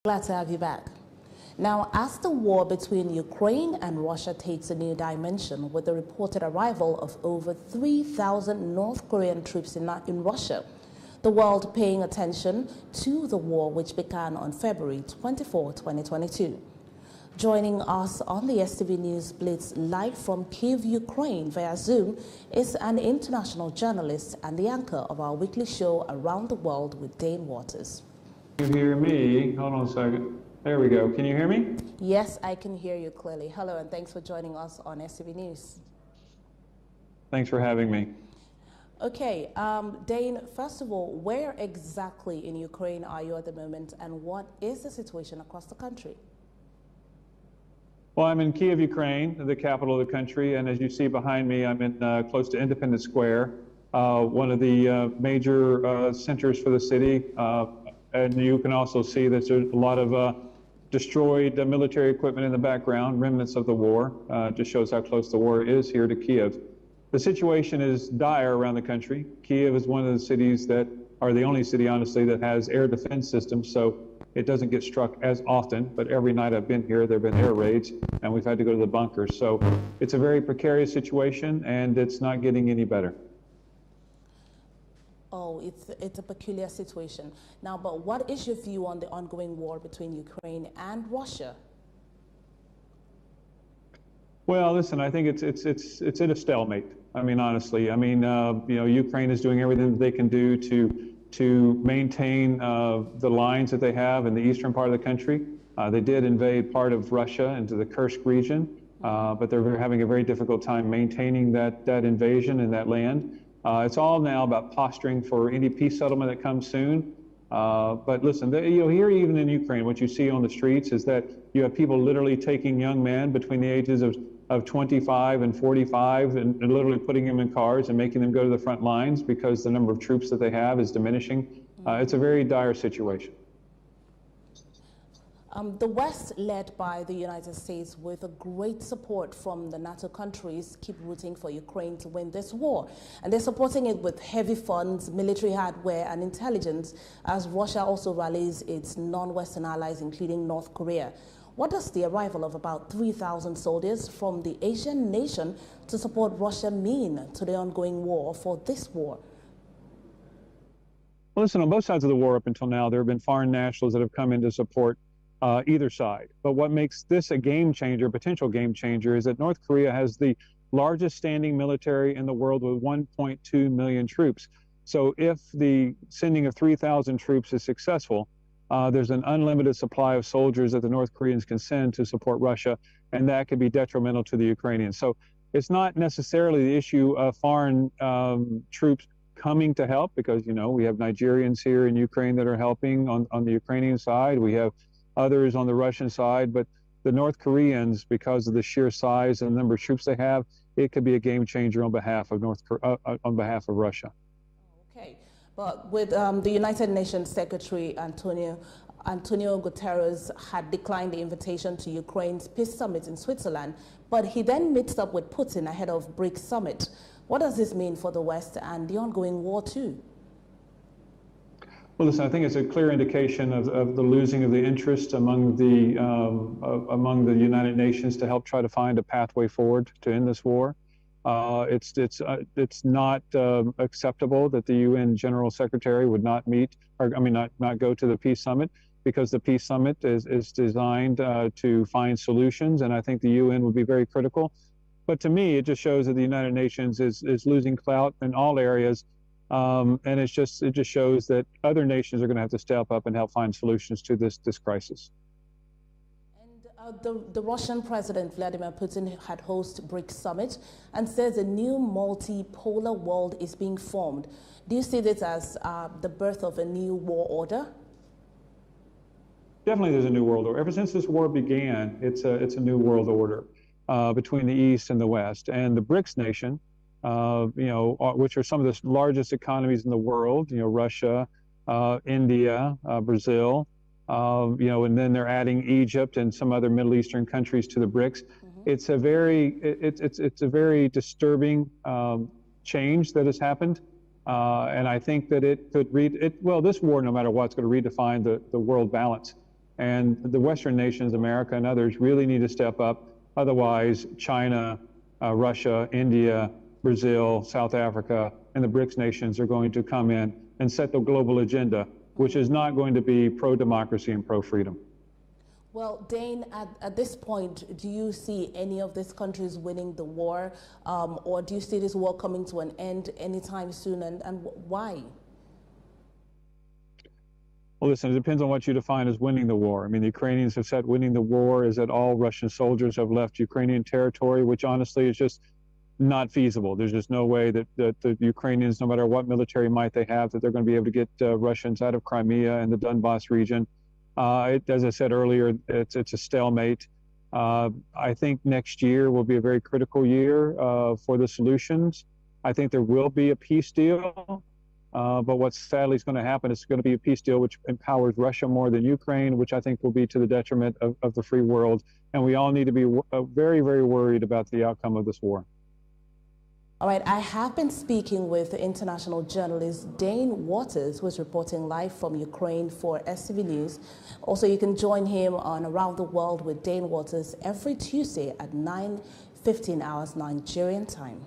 Glad to have you back. Now, as the war between Ukraine and Russia takes a new dimension with the reported arrival of over 3,000 North Korean troops in Russia, the world paying attention to the war which began on February 24, 2022. Joining us on the STV News Blitz live from Kyiv, Ukraine via Zoom is an international journalist and the anchor of our weekly show Around the World with Dane Waters. Can you hear me? Hold on a second. There we go. Can you hear me? Yes, I can hear you clearly. Hello, and thanks for joining us on STV News. Thanks for having me. Okay, Dane, first of all, where exactly in Ukraine are you at the moment, and what is the situation across the country? Well, I'm in Kyiv, Ukraine, the capital of the country, and as you see behind me, I'm in close to Independence Square, one of the major centers for the city. And you can also see that there's a lot of destroyed military equipment in the background, remnants of the war. Just shows how close the war is here to Kyiv. The situation is dire around the country. Kyiv is one of the cities that are the only city, honestly, that has air defense systems, so it doesn't get struck as often. But every night I've been here, there have been air raids, and we've had to go to the bunkers. So it's a very precarious situation, and it's not getting any better. Oh, it's a peculiar situation. Now, but what is your view on the ongoing war between Ukraine and Russia? Well, listen, I think it's at a stalemate. I mean, honestly, I mean, Ukraine is doing everything that they can do to maintain the lines that they have in the eastern part of the country. They did invade part of Russia into the Kursk region, but they're having a very difficult time maintaining that invasion in that land. It's all now about posturing for any peace settlement that comes soon. But listen, here even in Ukraine, what you see on the streets is that you have people literally taking young men between the ages of 25 and 45 and literally putting them in cars and making them go to the front lines because the number of troops that they have is diminishing. It's a very dire situation. The West, led by the United States with a great support from the NATO countries, keep rooting for Ukraine to win this war. And they're supporting it with heavy funds, military hardware and intelligence, as Russia also rallies its non-Western allies, including North Korea. What does the arrival of about 3,000 soldiers from the Asian nation to support Russia mean to the ongoing war for this war? Well, listen, on both sides of the war up until now, there have been foreign nationals that have come in to support either side. But what makes this a game changer, potential game changer, is that North Korea has the largest standing military in the world with 1.2 million troops. So if the sending of 3,000 troops is successful, there's an unlimited supply of soldiers that the North Koreans can send to support Russia, and that could be detrimental to the Ukrainians. So it's not necessarily the issue of foreign troops coming to help, because, you know, we have Nigerians here in Ukraine that are helping on the Ukrainian side. We have others on the Russian side, but the North Koreans, because of the sheer size and the number of troops they have, it could be a game changer on behalf of Russia. Okay, but with the United Nations Secretary Antonio Guterres had declined the invitation to Ukraine's peace summit in Switzerland, but he then meets up with Putin ahead of BRICS summit. What does this mean for the West and the ongoing war too? Well, listen, I think it's a clear indication of the losing of the interest among the United Nations to help try to find a pathway forward to end this war. It's not acceptable that the UN General Secretary would not meet, or I mean, not go to the peace summit, because the peace summit is designed to find solutions, and I think the UN would be very critical. But to me, it just shows that the United Nations is losing clout in all areas. And it just shows that other nations are going to have to step up and help find solutions to this crisis. And the Russian President Vladimir Putin had hosted BRICS summit and says a new multipolar world is being formed. Do you see this as the birth of a new war order? Definitely, there's a new world order. Ever since this war began, it's a new world order between the East and the West, and the BRICS nation. Which are some of the largest economies in the world, Russia, India, Brazil, and then they're adding Egypt and some other Middle Eastern countries to the BRICS. It's a very disturbing change that has happened. And I think that it could this war, no matter what, is going to redefine the world balance. And the Western nations, America and others, really need to step up. Otherwise, China, Russia, India, Brazil, South Africa, and the BRICS nations are going to come in and set the global agenda, which is not going to be pro-democracy and pro-freedom. Well, Dane, at this point, do you see any of these countries winning the war, or do you see this war coming to an end anytime soon, and why? Well, listen, it depends on what you define as winning the war. I mean, the Ukrainians have said winning the war is that all Russian soldiers have left Ukrainian territory, which honestly is just not feasible. There's just no way that the Ukrainians, no matter what military might they have, that they're going to be able to get Russians out of Crimea and the Donbass region. As I said earlier, it's a stalemate. I think next year will be a very critical year for the solutions. I think there will be a peace deal. But what sadly is going to happen is going to be a peace deal which empowers Russia more than Ukraine, which I think will be to the detriment of the free world. And we all need to be very, very worried about the outcome of this war. All right, I have been speaking with international journalist Dane Waters, who is reporting live from Ukraine for SCV News. Also, you can join him on Around the World with Dane Waters every Tuesday at 9:15 hours Nigerian time.